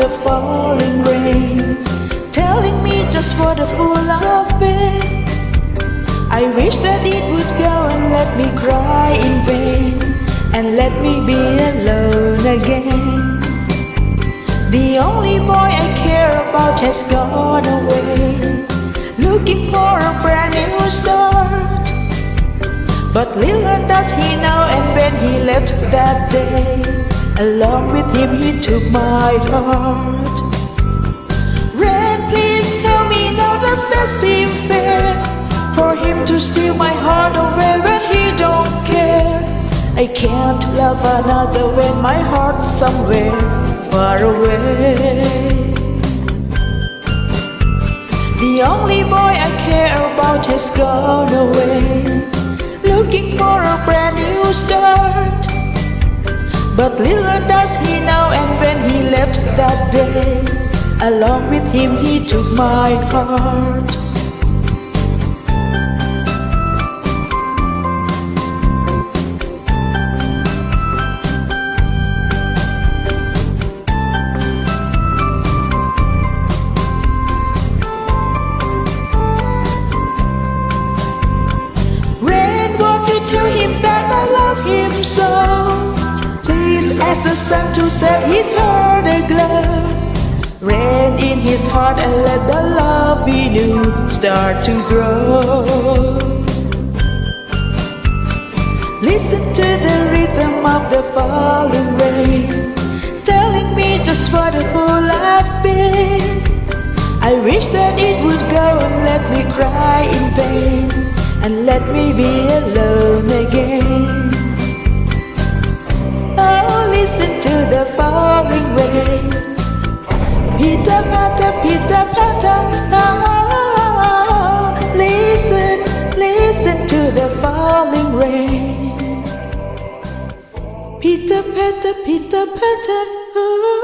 the falling rain, telling me just what a fool I've been. I wish that it would go and let me cry in vain, and let me be alone again. The only boy I care about has gone away, looking for a brand new start. But little does he know, and when he left that day, along with him he took my heart. Rain, please tell me now, does that seem fair, for him to steal my heart away when he don't care? I can't love another when my heart's somewhere far away. The only boy I care about has gone away, looking for a brand new start. But little does he know, and when he left that day, along with him he took my heart. To him that I love him so, please ask the sun to set his heart aglow. Rain in his heart and let the love we knew start to grow. Listen to the rhythm of the falling rain, telling me just what a fool I've been. I wish that it would go and let me cry in vain, and let me be alone again. Oh, listen to the falling rain, pitter patter, pitter patter. Oh, listen, listen to the falling rain, pitter patter, pitter patter. Oh.